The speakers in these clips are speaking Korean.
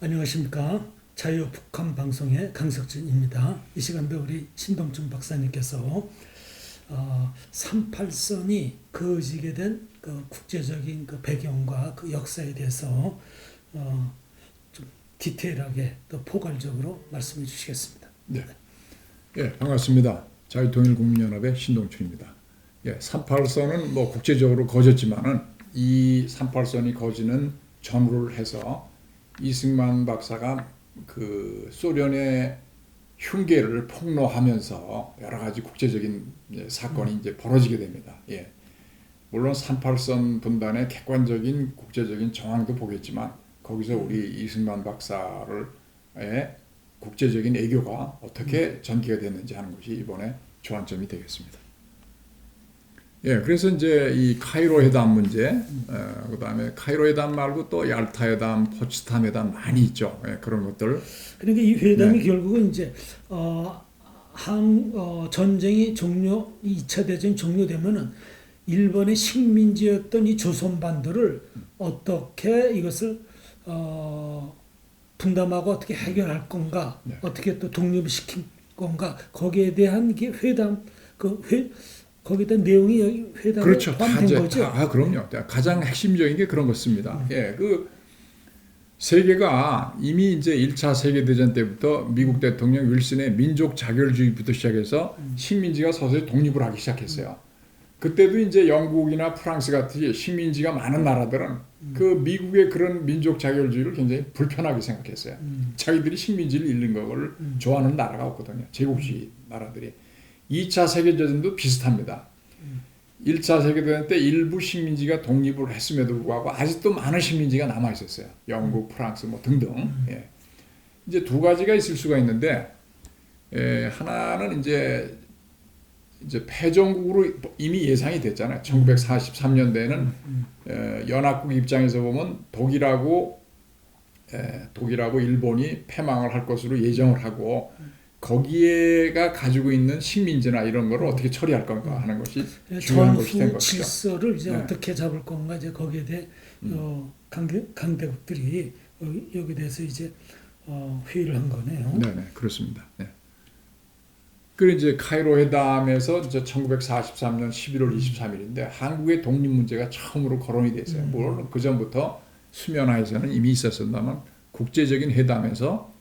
안녕하십니까. 자유북한 방송의 강석진입니다. 이 시간도 우리 신동준 박사님께서 38선이 그어지게 된 그 국제적인 그 배경과 그 역사에 대해서 좀 디테일하게 또 포괄적으로 말씀해 주시겠습니다. 네. 예, 반갑습니다. 자유통일국민연합의 신동춘입니다. 예, 38선은 뭐 국제적으로 거졌지만은 이 38선이 거지는 전후를 해서 이승만 박사가 그 소련의 흉계를 폭로하면서 여러 가지 국제적인 사건이 이제 벌어지게 됩니다. 예. 물론 38선 분단의 객관적인 국제적인 정황도 보겠지만 거기서 우리 이승만 박사를 국제적인 애교가 어떻게 전개가 됐는지 하는 것이 이번에 주안점이 되겠습니다. 예, 그래서 이제 이 카이로 회담 문제, 그다음에 카이로 회담 말고 또 얄타 회담, 포츠담 회담 많이 있죠. 예, 그런 것들. 그러니까 이 회담이 네. 결국은 이제 전쟁이 2차 대전이 종료되면은 일본의 식민지였던 이 조선반도를 어떻게 이것을 분담하고 어떻게 해결할 건가, 네. 어떻게 또 독립시킬 건가, 거기에 대한 게 회담, 거기에 대한 내용이 여기 회담에 그렇죠. 포함된 거죠. 그럼요. 가장 핵심적인 게 그런 것입니다. 예, 그 세계가 이미 이제 1차 세계대전 때부터 미국 대통령 윌슨의 민족 자결주의부터 시작해서 식민지가 서서히 독립을 하기 시작했어요. 그때도 이제 영국이나 프랑스 같은 식민지가 많은 나라들은 그 미국의 그런 민족 자결주의를 굉장히 불편하게 생각했어요. 자기들이 식민지를 잃는 걸 좋아하는 나라가 없거든요. 제국주의 나라들이. 2차 세계대전도 비슷합니다. 1차 세계대전 때 일부 식민지가 독립을 했음에도 불구하고 아직도 많은 식민지가 남아 있었어요. 영국, 프랑스 뭐 등등. 예. 이제 두 가지가 있을 수가 있는데, 하나는 이제 패전국으로 이미 예상이 됐잖아요. 1943년대에는 연합국 입장에서 보면 독일하고 일본이 패망을 할 것으로 예정을 하고 거기에가 가지고 있는 식민지나 이런 거를 어떻게 처리할 건가 하는 것이 중요한 것이 된 전후 것이죠. 질서를 이제 네. 어떻게 잡을 건가, 이제 거기에 대해 강대국들이 여기에 대해서 이제 회의를 한 거네요. 네, 그렇습니다. 네. 그리고 이제 카이로 회담에서 이제 1943년 11월 23일인데 한국의 독립 문제가 처음으로 거론이 됐어요. 물론 그 전부터 수면하에서는 이미 있었습니다만 국제적인 회담에서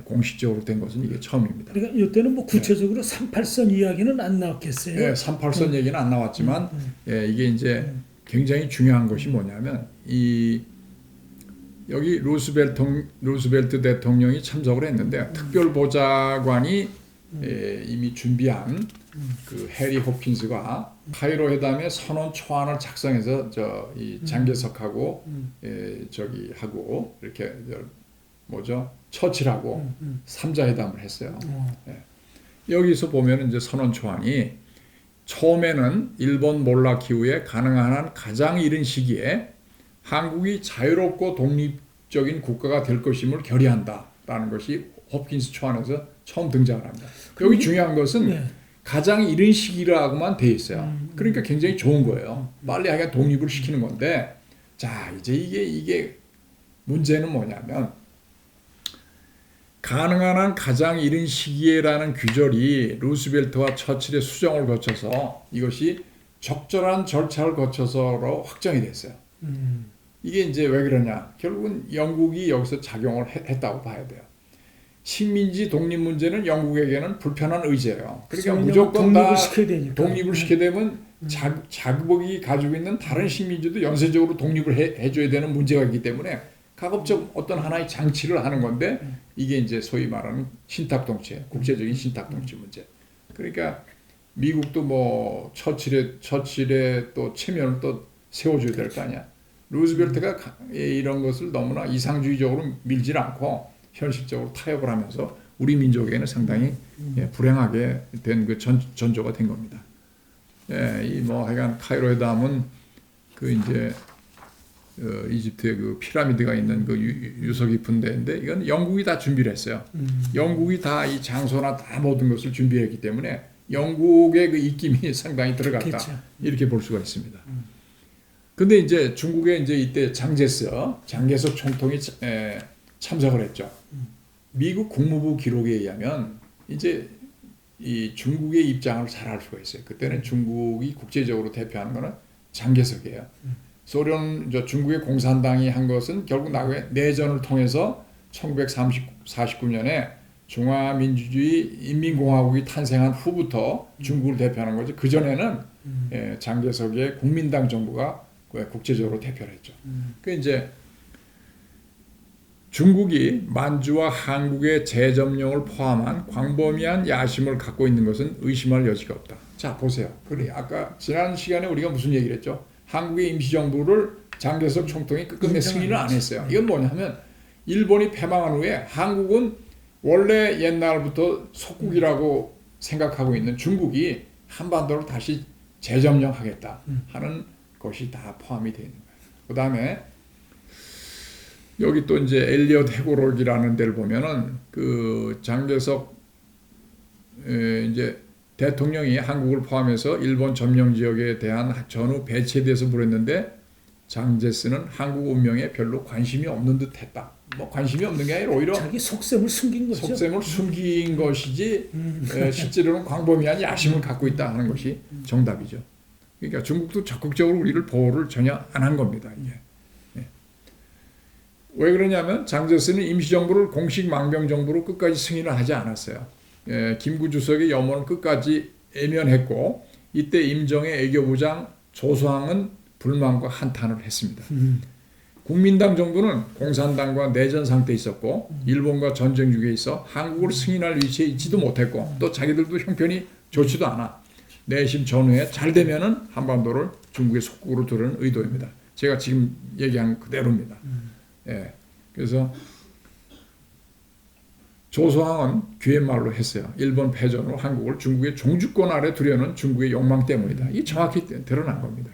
공식적으로 된 것은 이게 처음입니다. 그러니까 이때는 뭐 구체적으로 38선 이야기는 안 나왔겠어요. 네, 38선 얘기는 안 나왔지만 이게 이제 굉장히 중요한 것이 뭐냐면 여기 루스벨트 대통령이 참석을 했는데 특별보좌관이 이미 준비한 그 해리 호킨스가 카이로 회담의 선언 초안을 작성해서 이 장개석하고 저기 하고 이렇게 처칠하고 3자 회담을 했어요. 여기서 보면 이제 선언 초안이 처음에는 일본 몰락 이후에 가능한 한 가장 이른 시기에 한국이 자유롭고 독립적인 국가가 될 것임을 결의한다라는 것이 홉킨스 초안에서 처음 등장을 합니다. 여기 중요한 것은 가장 이른 시기라고만 돼 있어요. 그러니까 굉장히 좋은 거예요. 빨리 하게 독립을 시키는 건데, 자 이제 이게 문제는 뭐냐면 가능한 한 가장 이른 시기에라는 규절이 루스벨트와 처칠의 수정을 거쳐서 이것이 적절한 절차를 거쳐서로 확정이 됐어요. 이게 이제 왜 그러냐? 결국은 영국이 여기서 작용을 했다고 봐야 돼요. 식민지 독립 문제는 영국에게는 불편한 의제예요. 그러니까 무조건 다 독립을 시켜야 되면 자국이 가지고 있는 다른 식민지도 연쇄적으로 독립을 해줘야 되는 문제가 있기 때문에 가급적 어떤 하나의 장치를 하는 건데 이게 이제 소위 말하는 신탁동체, 국제적인 신탁동체 문제. 그러니까 미국도 뭐 처칠의 또 체면을 또 세워줘야 될 거 아니야. 루즈벨트가 이런 것을 너무나 이상주의적으로 밀지 않고 현실적으로 타협을 하면서 우리 민족에게는 상당히 불행하게 된 그 전조가 된 겁니다. 이 뭐 하여간 카이로 회담은 그 이제 이집트의 그 피라미드가 있는 그 유서 깊은 데인데 이건 영국이 다 준비를 했어요. 영국이 다 이 장소나 다 모든 것을 준비했기 때문에 영국의 그 입김이 상당히 들어갔다. 그렇죠. 이렇게 볼 수가 있습니다. 근데 이제 중국에 이제 이때 장개석 총통이 참석을 했죠. 미국 국무부 기록에 의하면 이제 이 중국의 입장을 잘 알 수가 있어요. 그때는 중국이 국제적으로 대표하는 것은 장개석이에요. 소련, 중국의 공산당이 한 것은 결국 나중에 내전을 통해서 1949년에 중화민주주의 인민공화국이 탄생한 후부터 중국을 대표하는 거죠. 그 전에는 장개석의 국민당 정부가 국제적으로 대표를 했죠. 그 이제 중국이 만주와 한국의 재점령을 포함한 광범위한 야심을 갖고 있는 것은 의심할 여지가 없다. 자, 보세요. 그래, 아까 지난 시간에 우리가 무슨 얘기를 했죠? 한국의 임시정부를 장개석 총통이 끝끝내 승인을 안 했어요. 이건 뭐냐면 일본이 패망한 후에 한국은 원래 옛날부터 속국이라고 생각하고 있는 중국이 한반도를 다시 재점령하겠다 하는 것이 다 포함이 되어 있는 거예요. 그 다음에 여기 또 이제 엘리엇 해고록이라는 데를 보면은 그 장개석 이제 대통령이 한국을 포함해서 일본 점령 지역에 대한 전후 배치에 대해서 물었는데 장제스는 한국 운명에 별로 관심이 없는 듯했다. 뭐 관심이 없는 게 아니라 오히려 자기 속셈을 숨긴 거죠. 속셈을 숨긴 것이지 실제로는 광범위한 야심을 갖고 있다 하는 것이 정답이죠. 그러니까 중국도 적극적으로 우리를 보호를 전혀 안 한 겁니다. 이게. 왜 그러냐면 장제스는 임시정부를 공식 망명정부로 끝까지 승인을 하지 않았어요. 김구 주석의 염원을 끝까지 애면했고 이때 임정의 애교부장 조소항은 불만과 한탄을 했습니다. 국민당 정부는 공산당과 내전 상태에 있었고 일본과 전쟁 중에 있어 한국을 승인할 위치에 있지도 못했고 또 자기들도 형편이 좋지도 않아. 내심 전후에 잘 되면은 한반도를 중국의 속국으로 두려는 의도입니다. 제가 지금 얘기한 그대로입니다. 예, 그래서 조소항은 귀옛말로 했어요. 일본 패전으로 한국을 중국의 종주권 아래 두려는 중국의 욕망 때문이다. 이게 정확히 드러난 겁니다.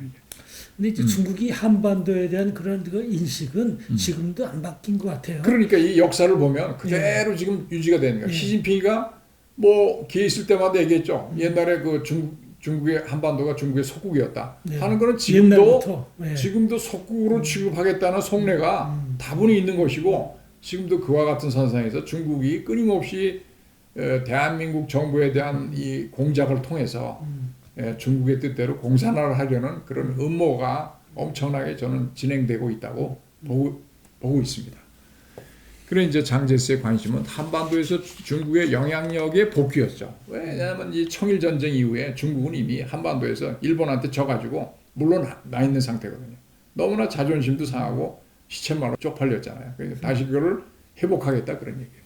근데 이제 중국이 한반도에 대한 그런 그 인식은 지금도 안 바뀐 것 같아요. 그러니까 이 역사를 보면 그대로 지금 유지가 되는 거예요. 시진핑이가 뭐 기회 있을 때마다 얘기했죠. 옛날에 그 중국의 한반도가 중국의 속국이었다 하는 거는 지금도 속국으로 취급하겠다는 속내가 다분히 있는 것이고 지금도 그와 같은 선상에서 중국이 끊임없이 대한민국 정부에 대한 이 공작을 통해서 중국의 뜻대로 공산화를 하려는 그런 음모가 엄청나게 저는 진행되고 있다고 보고 있습니다. 그래 이제 장제스의 관심은 한반도에서 중국의 영향력의 복귀였죠. 왜냐하면 이 청일 전쟁 이후에 중국은 이미 한반도에서 일본한테 져가지고 물러나 있는 상태거든요. 너무나 자존심도 상하고 시쳇말로 쪽팔렸잖아요. 그러니까 다시 그거를 회복하겠다 그런 얘기예요.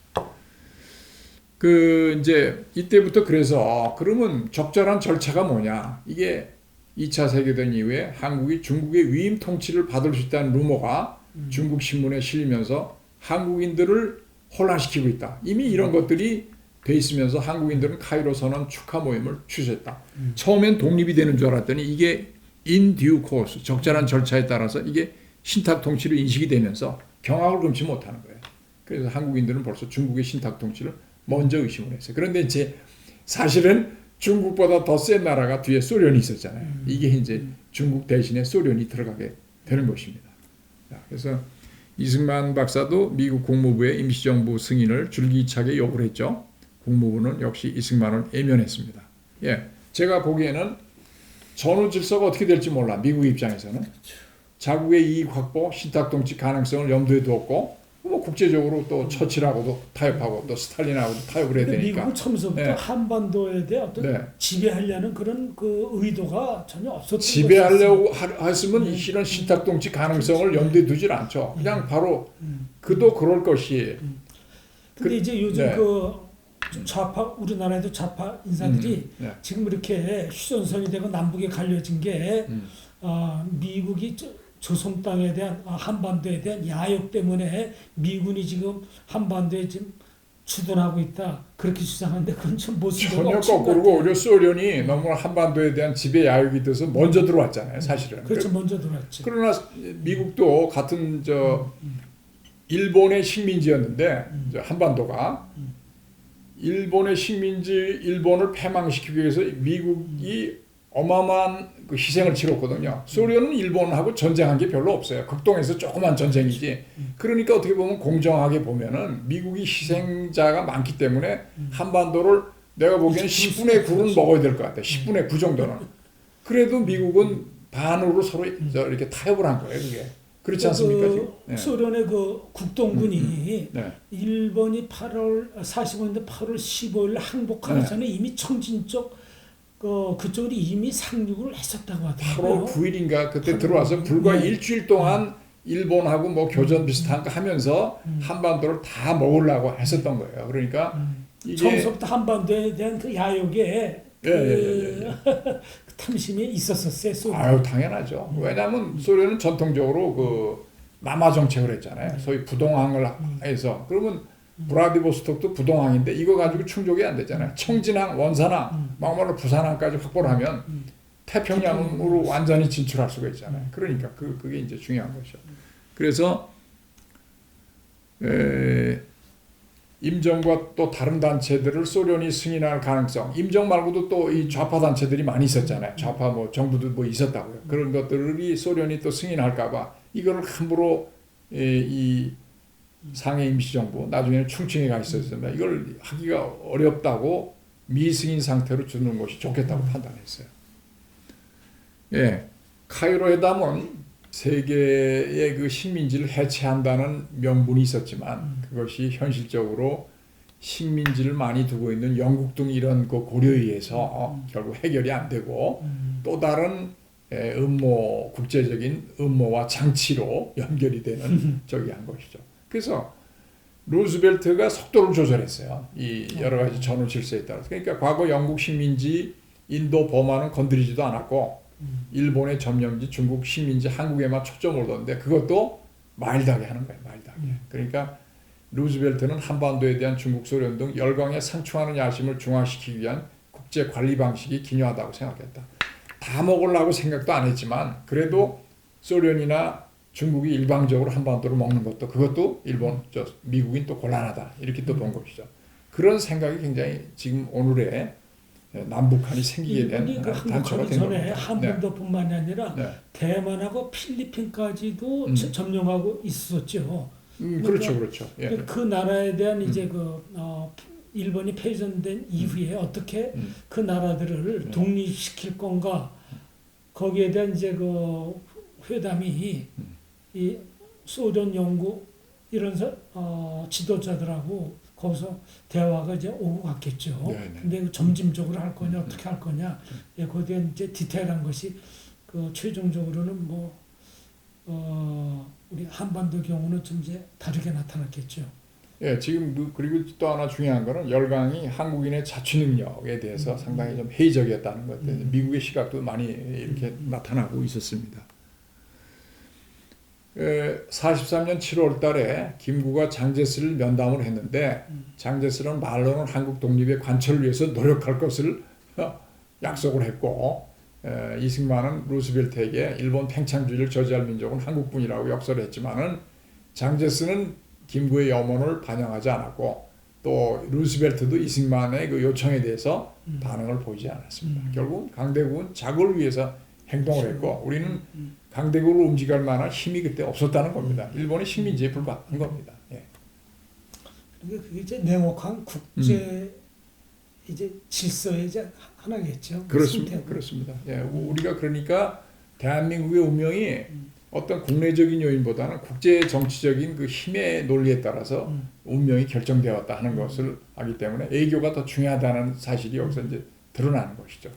그 이제 이때부터 그래서 그러면 적절한 절차가 뭐냐? 이게 2차 세계대전 이후에 한국이 중국의 위임 통치를 받을 수 있다는 루머가 중국 신문에 실리면서 한국인들을 혼란시키고 있다. 이미 이런 것들이 돼 있으면서 한국인들은 카이로 선언 축하 모임을 취소했다. 처음엔 독립이 되는 줄 알았더니 이게 in due course, 적절한 절차에 따라서 이게 신탁 통치로 인식이 되면서 경악을 금치 못하는 거예요. 그래서 한국인들은 벌써 중국의 신탁 통치를 먼저 의심을 했어요. 그런데 이제 사실은 중국보다 더 센 나라가 뒤에 소련이 있었잖아요. 이게 이제 중국 대신에 소련이 들어가게 되는 것입니다. 그래서 이승만 박사도 미국 국무부의 임시정부 승인을 줄기차게 요구를 했죠. 국무부는 역시 이승만을 애면했습니다. 예, 제가 보기에는 전후 질서가 어떻게 될지 몰라. 미국 입장에서는 자국의 이익 확보, 신탁통치 가능성을 염두에 두었고 뭐 국제적으로 또 처칠하고도 타협하고 또 스탈린하고도 타협을 해야 되니까. 미국은 처음부터 한반도에 대해 어떤 지배하려는 그런 그 의도가 전혀 없었던 지배하려고 했으면 이런 신탁통치 가능성을 염두에 두질 않죠. 그냥 바로 그도 그럴 것이. 근데 이제 요즘 그 좌파 우리나라에도 좌파 인사들이 지금 이렇게 휴전선이 되고 남북에 갈려진 게 미국이 조선 땅에 대한 한반도에 대한 야욕 때문에 미군이 지금 한반도에 지금 주둔하고 있다 그렇게 주장하는데 그건 좀 모습이 전혀 거꾸로고 오히려 소련이 너무 한반도에 대한 지배 야욕이 돼서 먼저 들어왔잖아요, 사실은. 그렇죠, 먼저 들어왔지. 그러나 미국도 같은 일본의 식민지였는데 한반도가 일본의 식민지 일본을 패망시키기 위해서 미국이 어마어마한 그 희생을 치렀거든요. 소련은 일본하고 전쟁한 게 별로 없어요. 극동에서 조그만 전쟁이지. 그러니까 어떻게 보면 공정하게 보면은 미국이 희생자가 많기 때문에 한반도를 내가 보기에는 10분의 9는 먹어야 될 것 같아요. 10분의 9 정도는. 그래도 미국은 반으로 서로 이렇게 타협을 한 거예요. 그게. 그렇지 않습니까? 지금? 네. 소련의 그 국동군이 네. 일본이 45년도 8월 15일 항복하기 전에 이미 청진 쪽 그쪽으로 이미 상륙을 했었다고 하더라고요. 8월 9일인가 그때 들어와서 불과 일주일 동안 일본하고 뭐 교전 비슷한 거 하면서 한반도를 다 먹으려고 했었던 거예요. 그러니까 이게 처음부터 한반도에 대한 그 야욕에 예. 그 탐심이 있었었어요. 소련. 아유 당연하죠. 왜냐하면 소련은 전통적으로 그 남하 정책을 했잖아요. 소위 부동항을 해서 그러면 브라디보스톡도 부동항인데 이거 가지고 충족이 안 되잖아요. 청진항, 원산항, 막말로 부산항까지 확보를 하면 태평양으로 완전히 진출할 수가 있잖아요. 그러니까 그게 이제 중요한 거죠. 그래서 임정과 또 다른 단체들을 소련이 승인할 가능성, 임정 말고도 또 이 좌파 단체들이 많이 있었잖아요. 좌파 뭐 정부도 뭐 있었다고요. 그런 것들이 소련이 또 승인할까봐 이거를 함부로 이 상해 임시정부 나중에는 충칭에 가 있었습니다. 이걸 하기가 어렵다고 미승인 상태로 주는 것이 좋겠다고 판단했어요. 예, 카이로 회담은 세계의 그 식민지를 해체한다는 명분이 있었지만 그것이 현실적으로 식민지를 많이 두고 있는 영국 등 이런 그 고려에 의해서 결국 해결이 안 되고 또 다른 음모, 국제적인 음모와 장치로 연결이 되는 저기 한 것이죠. 그래서 루즈벨트가 속도를 조절했어요. 이 여러 가지 전후 질서에 따라서. 그러니까 과거 영국 식민지, 인도, 버마는 건드리지도 않았고 일본의 점령지, 중국 식민지, 한국에만 초점을 뒀는데 그것도 마일드하게 하는 거예요. 마일드하게. 그러니까 루즈벨트는 한반도에 대한 중국, 소련 등 열강에 상충하는 야심을 중화시키기 위한 국제 관리 방식이 기묘하다고 생각했다. 다 먹으려고 생각도 안 했지만 그래도 소련이나 중국이 일방적으로 한반도를 먹는 것도 그것도 미국인 또 곤란하다 이렇게 또 본 것이죠. 그런 생각이 굉장히 지금 오늘의 남북한이 생기게 된 단초가 된 전에 겁니다. 한반도뿐만이 아니라 대만하고 필리핀까지도 점령하고 있었죠. 그렇죠. 예. 그 나라에 대한 이제 일본이 패전된 이후에 어떻게 그 나라들을 독립시킬 건가 거기에 대한 이제 그 회담이 이 소련, 영국 이런 지도자들하고 거기서 대화가 이제 오고 갔겠죠. 근데 점진적으로 할 거냐 어떻게 할 거냐, 거기에 대한 이제 디테일한 것이 그 최종적으로는 우리 한반도 경우는 좀 이제 다르게 나타났겠죠. 예, 지금 그리고 또 하나 중요한 거는 열강이 한국인의 자치 능력에 대해서 상당히 좀 회의적이었다는 것 같아요. 미국의 시각도 많이 이렇게 나타나고 있었습니다. 43년 7월 달에 김구가 장제스를 면담을 했는데 장제스는 말로는 한국 독립의 관철을 위해서 노력할 것을 약속을 했고 이승만은 루스벨트에게 일본 팽창주의를 저지할 민족은 한국뿐이라고 역설을 했지만은 장제스는 김구의 염원을 반영하지 않았고 또 루스벨트도 이승만의 그 요청에 대해서 반응을 보이지 않았습니다. 결국 강대국은 자국을 위해서 행동을 했고 우리는 강대국으로 움직일 만한 힘이 그때 없었다는 겁니다. 일본의 식민지에 불과한 겁니다. 예. 그게 이제 냉혹한 국제 이제 질서의 이제 하나겠죠. 그렇습니다. 예, 우리가 그러니까 대한민국의 운명이 어떤 국내적인 요인보다는 국제 정치적인 그 힘의 논리에 따라서 운명이 결정되었다 하는 것을 알기 때문에 애교가 더 중요하다는 사실이 여기서 이제 드러나는 것이죠.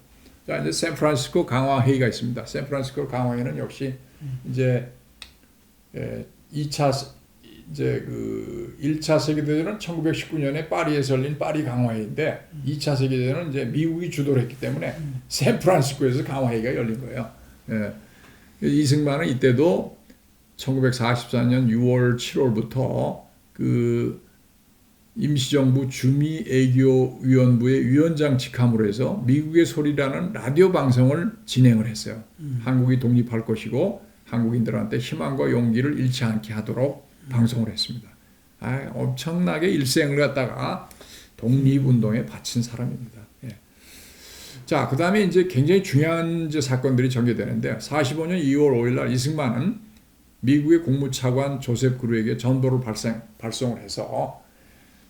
자, 이제 샌프란시스코 강화 회의가 있습니다. 샌프란시스코 강화 회의는 역시 이제 2차 이제 그 1차 세계 대전은 1919년에 파리에서 열린 파리 강화 회의인데 2차 세계 대전은 이제 미국이 주도를 했기 때문에 샌프란시스코에서 강화 회의가 열린 거예요. 예. 이승만은 이때도 1944년 6월 7월부터 그 임시정부 주미애교위원부의 위원장 직함으로 해서 미국의 소리라는 라디오 방송을 진행을 했어요. 한국이 독립할 것이고 한국인들한테 희망과 용기를 잃지 않게 하도록 방송을 했습니다. 엄청나게 일생을 갖다가 독립운동에 바친 사람입니다. 예. 자, 그 다음에 이제 굉장히 중요한 이제 사건들이 전개되는데 45년 2월 5일 날 이승만은 미국의 국무차관 조셉 그루에게 전보를 발송을 해서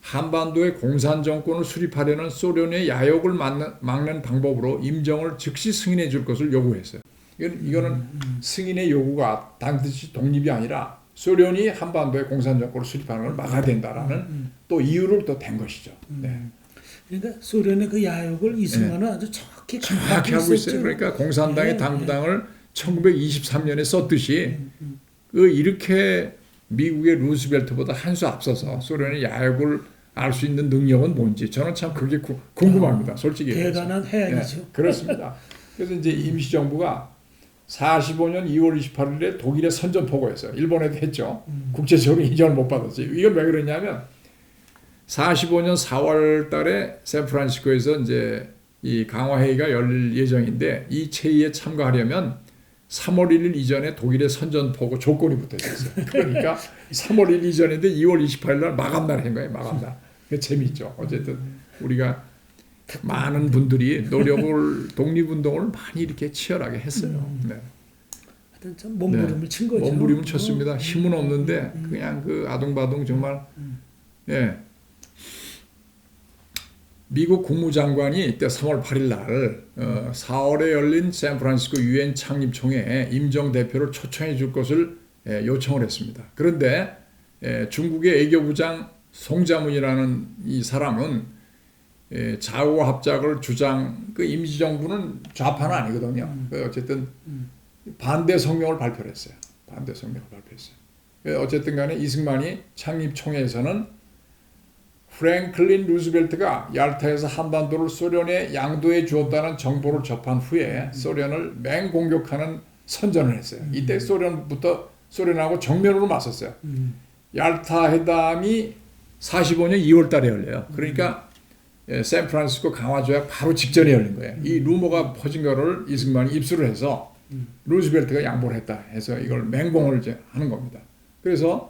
한반도의 공산 정권을 수립하려는 소련의 야욕을 막는 방법으로 임정을 즉시 승인해 줄 것을 요구했어요. 이거는 승인의 요구가 단지 독립이 아니라 소련이 한반도의 공산 정권을 수립하는 걸 막아야 된다라는 또 이유를 또 댄 것이죠. 네. 그러니까 소련의 그 야욕을 이승만은 아주 정확히 하고 있어요. 그러니까 공산당의 당부당을 1923년에 썼듯이 이렇게 미국의 루스벨트보다 한 수 앞서서 소련의 야욕을 알 수 있는 능력은 뭔지 저는 참 그게 궁금합니다. 솔직히. 대단한 해악이죠. 네, 그렇습니다. 그래서 이제 임시정부가 45년 2월 28일에 독일에 선전포고했어요. 일본에도 했죠. 국제적으로 인정을 못 받았지. 이건 왜 그러냐면 45년 4월 달에 샌프란시스코에서 이제 이 강화회의가 열릴 예정인데 이 체의에 참가하려면 3월 1일 이전에 독일의 선전포고 조건이 붙어 있었어요. 그러니까 3월 1일 이전인데 2월 28일 날 마감날 한 거예요. 마감날. 재미있죠. 어쨌든 우리가 많은 분들이 독립운동을 많이 이렇게 치열하게 했어요. 네. 하여튼 참 몸부림을 친 거죠. 몸부림을 쳤습니다. 힘은 없는데 그냥 그 아둥바둥 정말. 예. 미국 국무장관이 이때 3월 8일 날 4월에 열린 샌프란시스코 유엔 창립총회에 임정 대표를 초청해 줄 것을 요청을 했습니다. 그런데 중국의 외교부장 송자문이라는 이 사람은 좌우 합작을 그 임시정부는 좌파는 아니거든요. 어쨌든 반대 성명을 발표를 했어요. 반대 성명을 발표했어요. 어쨌든 간에 이승만이 창립총회에서는 프랭클린 루즈벨트가 얄타에서 한반도를 소련에 양도해 주었다는 정보를 접한 후에 소련을 맹공격하는 선전을 했어요. 이때 소련하고 정면으로 맞섰어요. 얄타 회담이 45년 2월 달에 열려요. 그러니까 샌프란시스코 강화 조약 바로 직전에 열린 거예요. 이 루머가 퍼진 거를 이승만이 입수를 해서 루즈벨트가 양보를 했다 해서 이걸 맹공을 이제 하는 겁니다. 그래서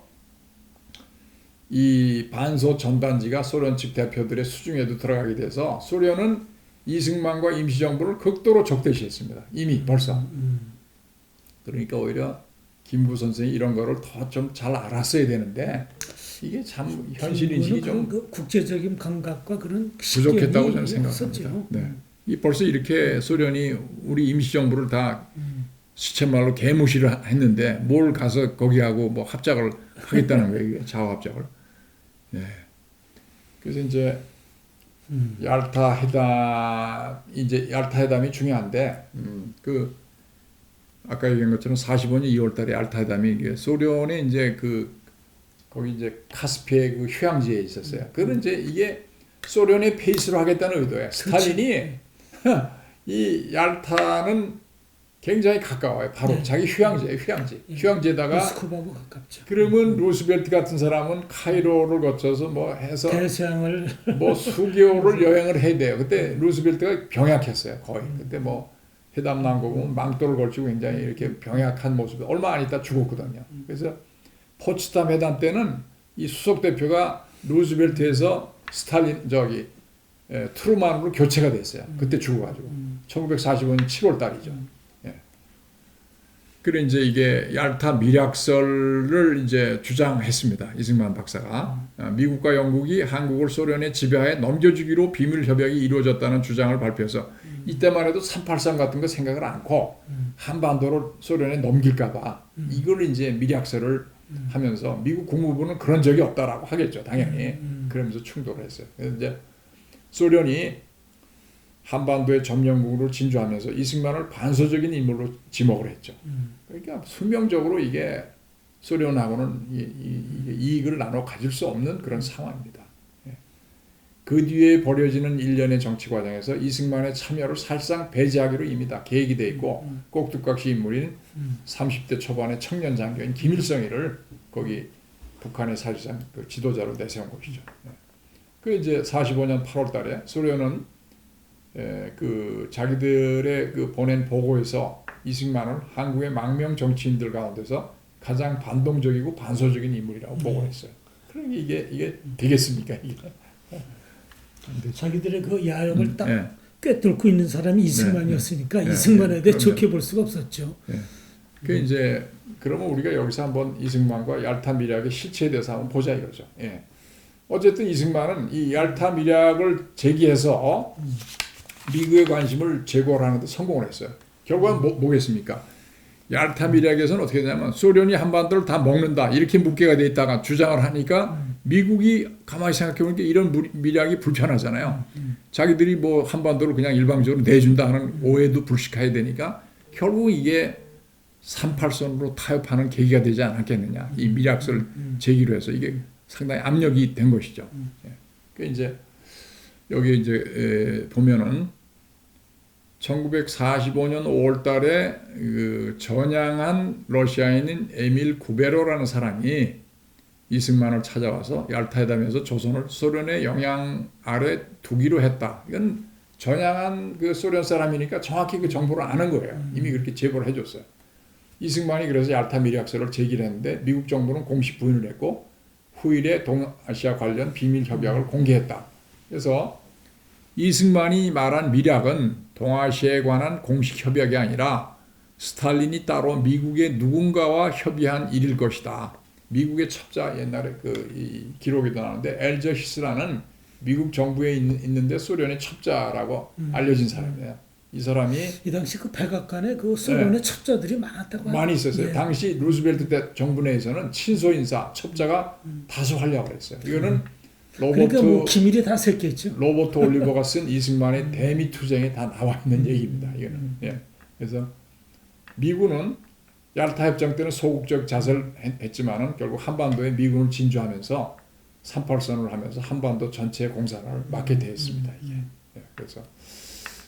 이 반소 전단지가 소련 측 대표들의 수중에도 들어가게 돼서 소련은 이승만과 임시정부를 극도로 적대시했습니다. 이미 벌써. 그러니까 오히려 김구 선생이 이런 거를 더 좀 잘 알았어야 되는데 이게 참 현실 인식이 좀 그 국제적인 감각과 그런 부족했다고 저는 생각합니다. 네. 이 벌써 이렇게 소련이 우리 임시정부를 다 시쳇말로 개무시를 했는데 뭘 가서 거기하고 뭐 합작을 하겠다는 거예요. 좌우합작을. 예. 그래서 이제 얄타 회담이 중요한데 그 아까 얘기한 것처럼 45년 2월달에 얄타 회담이 소련의 이제 거기 이제 카스피해 그 휴양지에 있었어요. 그런 이제 이게 소련의 페이스로 하겠다는 의도예요. 스탈린이 이 얄타는 굉장히 가까워요. 바로 자기 휴양지예요. 휴양지에다가 모스크바하고 가깝죠. 그러면 루스벨트 같은 사람은 카이로를 거쳐서 뭐 해서 대서양을 뭐 수개월을 여행을 해야 돼요. 그때 루스벨트가 병약했어요. 거의. 그때 뭐 회담 난 거고 망토를 걸치고 굉장히 이렇게 병약한 모습. 얼마 안 있다 죽었거든요. 그래서 포츠담 회담 때는 이 수석 대표가 루스벨트에서 트루만으로 교체가 됐어요. 그때 죽어가지고 1945년 7월 달이죠. 그래 이제 이게 얄타 밀약설을 이제 주장했습니다. 이승만 박사가 미국과 영국이 한국을 소련의 지배하에 넘겨주기로 비밀 협약이 이루어졌다는 주장을 발표해서 이때만 해도 383 같은 거 생각을 않고 한반도를 소련에 넘길까봐 이걸 이제 밀약설을 하면서 미국 국무부는 그런 적이 없다라고 하겠죠, 당연히. 그러면서 충돌을 했어요. 그래서 이제 소련이 한반도의 점령국으로 진주하면서 이승만을 반소적인 인물로 지목을 했죠. 그러니까 수명적으로 이게 소련하고는 이익을 나눠 가질 수 없는 그런 상황입니다. 그 뒤에 벌여지는 일련의 정치 과정에서 이승만의 참여를 사실상 배제하기로 이미 다 계획이 돼 있고 꼭두각시 인물인 30대 초반의 청년 장교인 김일성이를 거기 북한의 사실상 그 지도자로 내세운 것이죠. 그 이제 45년 8월달에 소련은 그 자기들의 그 보낸 보고에서 이승만을 한국의 망명 정치인들 가운데서 가장 반동적이고 반소적인 인물이라고 보고를 했어요. 그러니 이게 되겠습니까 이게? 자기들의 그 야욕을 딱 꿰뚫고 있는 사람이 이승만이었으니까 네, 네. 이승만에 대해 그럼요. 좋게 볼 수가 없었죠. 그 이제 그러면 우리가 여기서 한번 이승만과 얄타 미략의 실체에 대해서 한번 보자 이거죠. 예. 어쨌든 이승만은 이 얄타 미략을 제기해서 미국의 관심을 제고하는 데 성공을 했어요. 결과는 뭐겠습니까? 얄타 미략에서는 어떻게 되냐면 소련이 한반도를 다 먹는다 이렇게 묵계가 돼 있다가 주장을 하니까 미국이 가만히 생각해 보니까 이런 미략이 불편하잖아요. 자기들이 뭐 한반도를 그냥 일방적으로 내준다 하는 오해도 불식해야 되니까 결국 이게 38선으로 타협하는 계기가 되지 않았겠느냐. 이 미략서를 제기로 해서 이게 상당히 압력이 된 것이죠. 그 이제 여기 이제 보면은 1945년 5월달에 그 전향한 러시아인인 에밀 구베로라는 사람이 이승만을 찾아와서 얄타회담에서 조선을 소련의 영향 아래 두기로 했다. 이건 전향한 그 소련 사람이니까 정확히 그 정보를 아는 거예요. 이미 그렇게 제보를 해줬어요. 이승만이 그래서 얄타 미략서를 제기를 했는데 미국 정부는 공식 부인을 했고 후일에 동아시아 관련 비밀 협약을 공개했다. 그래서 이승만이 말한 미략은 동아시아에 관한 공식 협약이 아니라 스탈린이 따로 미국의 누군가와 협의한 일일 것이다. 미국의 첩자 옛날에 이 기록에도 나오는데 엘저히스라는 미국 정부에 있는데 소련의 첩자라고 알려진 사람이에요. 이 사람이 이 당시 그 백악관에 그 소련의 첩자들이 많았다고 많이 있었어요. 예. 당시 루즈벨트 때 정부 내에서는 친소 인사 첩자가 다수 활약을 했어요. 이거는 그러니까 뭐 기밀이 다 섞였죠. 로버트 올리버가 쓴 이승만의 대미 투쟁에 다 나와 있는 얘기입니다. 이거는. 예. 그래서 미군은 얄타 협정 때는 소극적 자세를 했지만은 결국 한반도에 미군을 진주하면서 38선을 하면서 한반도 전체 공산화를 막게 되었습니다. 이게. 예. 그래서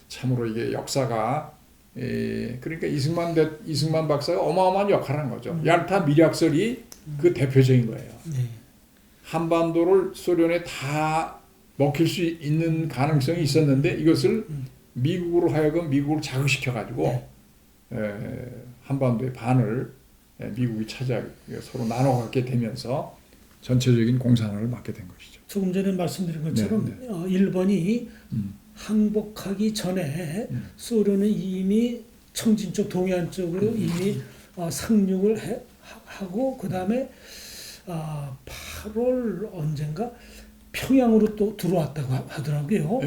참으로 이게 역사가 그러니까 이승만 박사가 어마어마한 역할을 한 거죠. 얄타 미략설이 그 대표적인 거예요. 한반도를 소련에 다 먹힐 수 있는 가능성이 있었는데 이것을 미국으로 하여금 미국을 자극시켜 가지고 한반도의 반을 미국이 차지하게 서로 나눠 갖게 되면서 전체적인 공산화를 막게 된 것이죠. 조금 전에 말씀드린 것처럼 일본이 항복하기 전에 소련은 이미 청진 쪽 동해안 쪽으로 이미 상륙을 하고 그 다음에 8월 언젠가 평양으로 또 들어왔다고 하더라고요.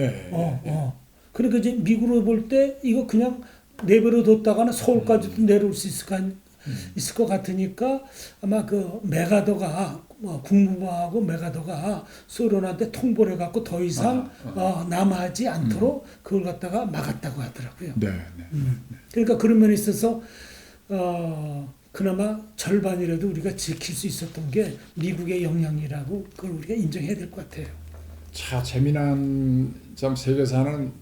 그러니까 이제 미국으로 볼 때 이거 그냥 내버려 뒀다가는 서울까지도 내려올 수 있을 것 같으니까 아마 그 메가더가 국무부하고 메가더가 소련한테 통보를 해갖고 더 이상 남하지 않도록 그걸 갖다가 막았다고 하더라고요. 그러니까 그런 면에 있어서 그나마 절반이라도 우리가 지킬 수 있었던 게 미국의 영향이라고 그걸 우리가 인정해야 될 것 같아요. 자, 재미난 참 세계사는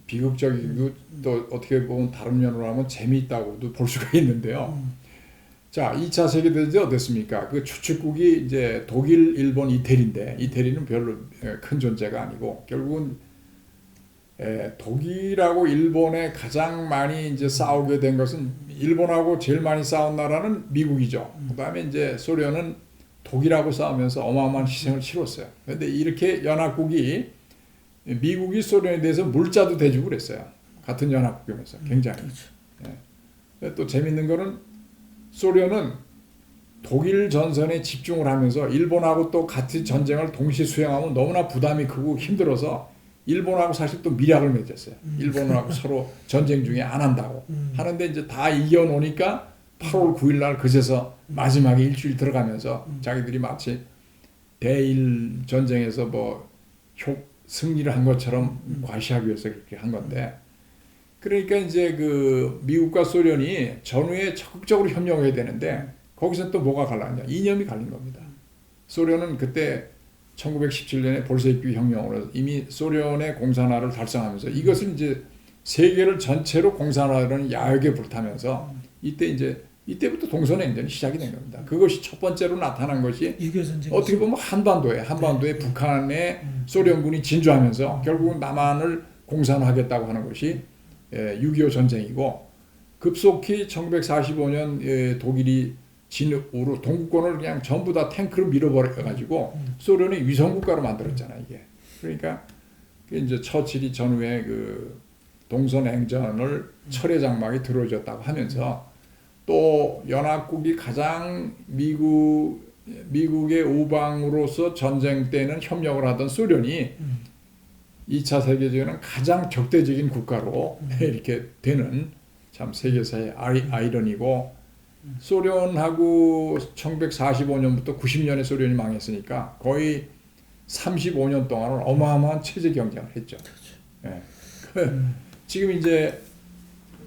비극적이고 또 어떻게 보면 다른 면으로 하면 재미있다고도 볼 수가 있는데요. 자, 2차 세계대전이 어땠습니까? 그 주축국이 이제 독일, 일본, 이태리인데 이태리는 별로 큰 존재가 아니고 결국은 독일하고 일본에 가장 많이 이제 싸우게 된 것은 일본하고 제일 많이 싸운 나라는 미국이죠. 그다음에 이제 소련은 독일하고 싸우면서 어마어마한 희생을 치렀어요. 그런데 이렇게 연합국이 미국이 소련에 대해서 물자도 대주고 그랬어요. 같은 연합국이면서 굉장히. 또 재밌는 거는 소련은 독일 전선에 집중을 하면서 일본하고 또 같은 전쟁을 동시에 수행하면 너무나 부담이 크고 힘들어서 일본하고 사실 또 미략을 맺었어요. 일본하고 서로 전쟁 중에 안 한다고 하는데 이제 다 이겨놓으니까 8월 9일 날 그제서 마지막에 일주일 들어가면서 자기들이 마치 대일 전쟁에서 뭐 승리를 한 것처럼 과시하기 위해서 그렇게 한 건데, 그러니까 이제 그 미국과 소련이 전후에 적극적으로 협력을 해야 되는데 거기서 또 뭐가 갈랐냐? 이념이 갈린 겁니다. 소련은 그때 1917년에 볼셰비크 혁명으로 이미 소련의 공산화를 달성하면서 이것을 이제 세계를 전체로 공산화하려는 야욕에 불타면서 이때부터 동서냉전이 시작이 된 겁니다. 그것이 첫 번째로 나타난 것이 어떻게 보면 한반도에 북한의 소련군이 진주하면서 결국은 남한을 공산화하겠다고 하는 것이 6.25 전쟁이고, 급속히 1945년 독일이 진으로 동구권을 그냥 전부 다 탱크로 밀어버려가지고 소련의 위성국가로 만들었잖아요, 이게. 그러니까 이제 처칠이 전후에 그 동서냉전을 철의 장막이 들어졌다고 하면서 또 연합국이 가장 미국의 우방으로서 전쟁 때는 협력을 하던 소련이 2차 세계대전은 가장 적대적인 국가로 이렇게 되는 참 세계사의 아이러니고 소련하고 1945년부터 90년에 소련이 망했으니까 거의 35년 동안은 어마어마한 체제 경쟁을 했죠. 예. 지금 이제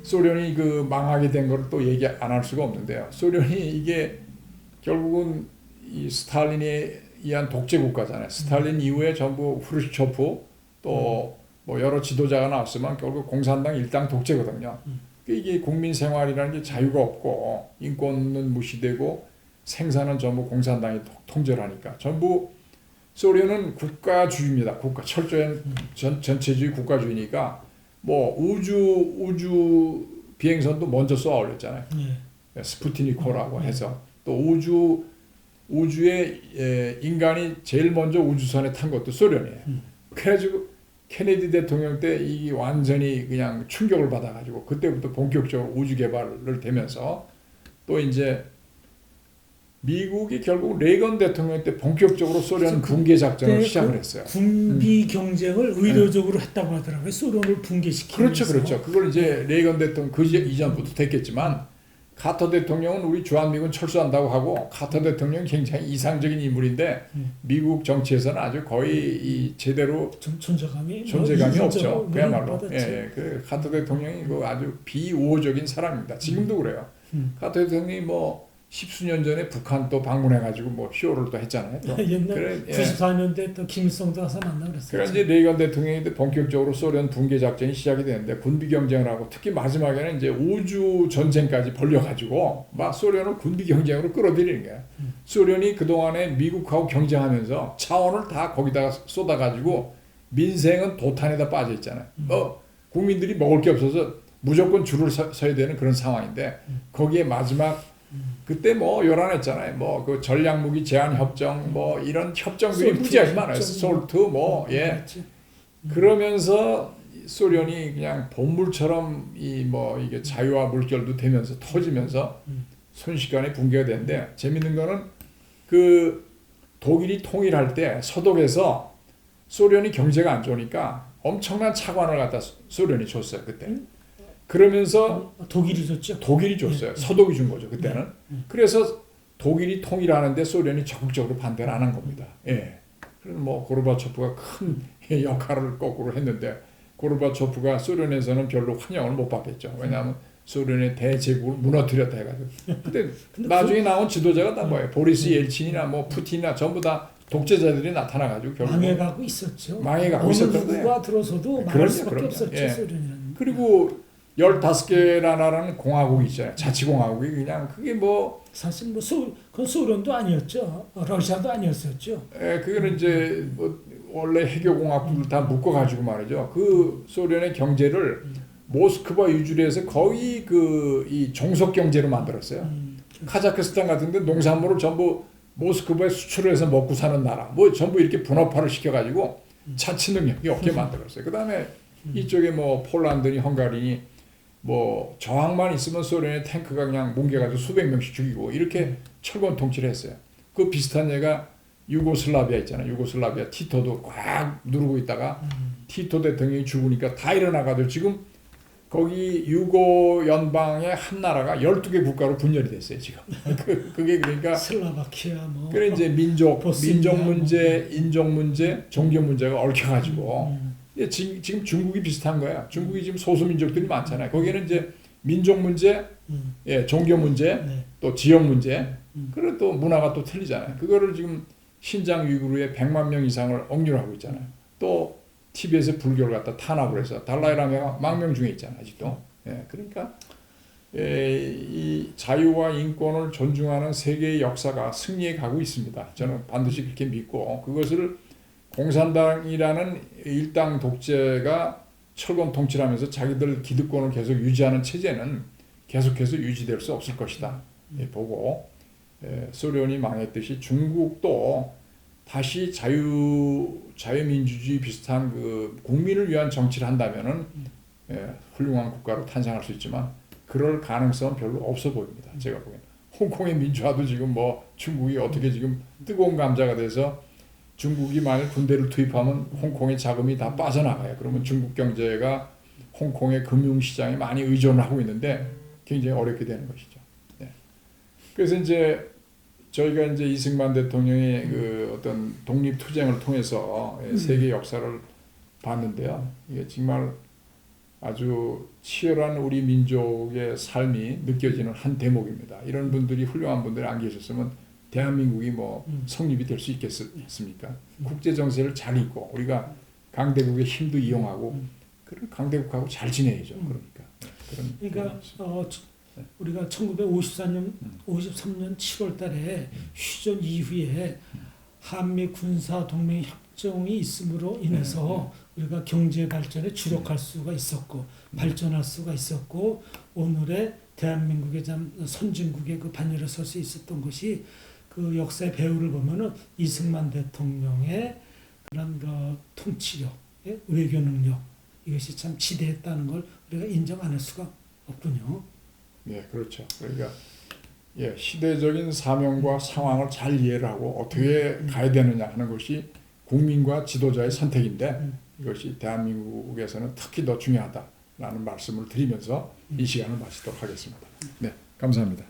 소련이 그 망하게 된 걸 또 얘기 안 할 수가 없는데요. 소련이 이게 결국은 이 스탈린에 의한 독재 국가잖아요. 스탈린 이후에 전부 후르시초프 또 뭐 여러 지도자가 나왔지만 결국 공산당 일당 독재거든요. 이게 국민 생활이라는 게 자유가 없고 인권은 무시되고 생산은 전부 공산당이 통제를 하니까 전부 소련은 국가주의입니다. 철저한 전체주의 국가주의니까 뭐 우주 비행선도 먼저 쏘아 올렸잖아요. 스푸트니코라고 해서 또 우주에 인간이 제일 먼저 우주선에 탄 것도 소련이에요. 그래가지고 케네디 대통령 때 이게 완전히 그냥 충격을 받아가지고 그때부터 본격적으로 우주 개발을 되면서 또 이제 미국이 결국 레이건 대통령 때 본격적으로 소련 붕괴 작전을 시작을 했어요. 군비 경쟁을 의도적으로 했다고 하더라고요. 소련을 붕괴시키면서. 그렇죠. 그걸 이제 레이건 대통령 그 이전부터 됐겠지만 카터 대통령은 우리 주한미군 철수한다고 하고 카터 대통령은 굉장히 이상적인 인물인데 미국 정치에서는 아주 거의 이 제대로 존재감이 없죠. 그야말로. 그 카터 대통령이 그 아주 비우호적인 사람입니다. 지금도 그래요. 카터 대통령이 뭐 10수년 전에 북한 또 방문해가지고 뭐 쇼를 또 했잖아요. 또. 옛날 94년대 또 김일성도 가서 만나 그랬어요. 그래 이제 레이건 대통령이 본격적으로 소련 붕괴 작전이 시작이 되는데 군비 경쟁을 하고 특히 마지막에는 이제 우주 전쟁까지 벌려가지고 막 소련을 군비 경쟁으로 끌어들이는 거야. 소련이 그 동안에 미국하고 경쟁하면서 차원을 다 거기다가 쏟아가지고 민생은 도탄에다 빠져 있잖아요. 국민들이 먹을 게 없어서 무조건 줄을 서야 되는 그런 상황인데 거기에 마지막 그때 뭐 요란했잖아요. 뭐 그 전략무기 제한 협정 뭐 이런 협정들이 무지하게 많아요. 솔트 뭐 그러면서 소련이 그냥 본물처럼 이 뭐 이게 자유와 물결도 되면서 터지면서 순식간에 붕괴가 되는데 재밌는 거는 그 독일이 통일할 때 서독에서 소련이 경제가 안 좋으니까 엄청난 차관을 갖다 소련이 줬어요 그때. 그러면서 독일이 줬죠. 독일이 줬어요. 서독이 준 거죠 그때는. 그래서 독일이 통일하는데 소련이 적극적으로 반대를 안 한 겁니다. 예. 그래서 뭐 고르바초프가 큰 역할을 거꾸로 했는데 고르바초프가 소련에서는 별로 환영을 못 받겠죠. 왜냐하면 소련의 대제국을 무너뜨렸다 해가지고. 근데 나중에 나온 지도자가 다 뭐예요? 보리스 옐친이나 뭐 푸틴이나 전부 다 독재자들이 나타나가지고 결국 망해가고 있었죠. 망해가고 있었던 거예요. 누가 들어서도 망할 수밖에 없었죠. 예. 소련이라는. 그리고 15개 나라라는 공화국이 있잖아요. 자치공화국이 그냥 그게 뭐 사실 뭐 그 소련도 아니었죠. 러시아도 아니었었죠. 예, 그거는 이제 뭐 원래 해교공화국들 다 묶어가지고 말이죠. 그 소련의 경제를 모스크바 위주로 해서 거의 그 이 종속 경제로 만들었어요. 카자흐스탄 같은데 농산물을 전부 모스크바에 수출을 해서 먹고 사는 나라. 뭐 전부 이렇게 분업화를 시켜가지고 자치 능력이 없게 만들었어요. 그 다음에 이쪽에 뭐 폴란드니 헝가리니 뭐 저항만 있으면 소련의 탱크가 그냥 뭉개가지고 수백 명씩 죽이고 이렇게 철권 통치를 했어요. 그 비슷한 예가 유고슬라비아 있잖아요. 유고슬라비아 티토도 꽉 누르고 있다가 티토 대통령이 죽으니까 다 일어나가지고 지금 거기 유고 연방의 한 나라가 12개 국가로 분열이 됐어요. 지금. 그게 그러니까 슬로바키아 뭐. 그래 이제 민족 문제, 인종 문제, 종교 문제가 얽혀가지고 지금 중국이 비슷한 거야. 중국이 지금 소수민족들이 많잖아요. 거기는 이제 민족 문제, 종교 문제, 또 지역 문제, 그리고 또 문화가 또 틀리잖아요. 그거를 지금 신장 위구르에 100만 명 이상을 억류하고 있잖아요. 또 티벳의 불교를 갖다 탄압을 해서 달라이라마가 망명 중에 있잖아요. 아직도. 그러니까 이 자유와 인권을 존중하는 세계의 역사가 승리해 가고 있습니다. 저는 반드시 그렇게 믿고 그것을 공산당이라는 일당 독재가 철권 통치를 하면서 자기들 기득권을 계속 유지하는 체제는 계속해서 유지될 수 없을 것이다. 보고 소련이 망했듯이 중국도 다시 자유민주주의 비슷한 그 국민을 위한 정치를 한다면은 훌륭한 국가로 탄생할 수 있지만 그럴 가능성은 별로 없어 보입니다. 제가 보기에는. 홍콩의 민주화도 지금 뭐 중국이 어떻게 지금 뜨거운 감자가 돼서 중국이 만약 군대를 투입하면 홍콩의 자금이 다 빠져나가요. 그러면 중국 경제가 홍콩의 금융시장에 많이 의존을 하고 있는데 굉장히 어렵게 되는 것이죠. 네. 그래서 이제 저희가 이제 이승만 대통령의 그 어떤 독립투쟁을 통해서 세계 역사를 봤는데요. 이게 정말 아주 치열한 우리 민족의 삶이 느껴지는 한 대목입니다. 이런 분들이 훌륭한 분들이 안 계셨으면 대한민국이 뭐 성립이 될 수 있겠습니까? 국제 정세를 잘 읽고 우리가 강대국의 힘도 이용하고 그런 강대국하고 잘 지내야죠. 그러니까 우리가 1953년 7월달에 휴전 이후에 한미 군사 동맹 협정이 있음으로 인해서 우리가 경제 발전에 주력할 수가 있었고 발전할 수가 있었고 오늘의 대한민국의 선진국의 그 반열에 설 수 있었던 것이 그 역사의 배후를 보면은 이승만 대통령의 그런 그 통치력, 외교 능력 이것이 참 지대했다는 걸 우리가 인정 안 할 수가 없군요. 네, 그렇죠. 그러니까 시대적인 사명과 상황을 잘 이해를 하고 어떻게 가야 되느냐 하는 것이 국민과 지도자의 선택인데 이것이 대한민국에서는 특히 더 중요하다라는 말씀을 드리면서 이 시간을 마치도록 하겠습니다. 네, 감사합니다.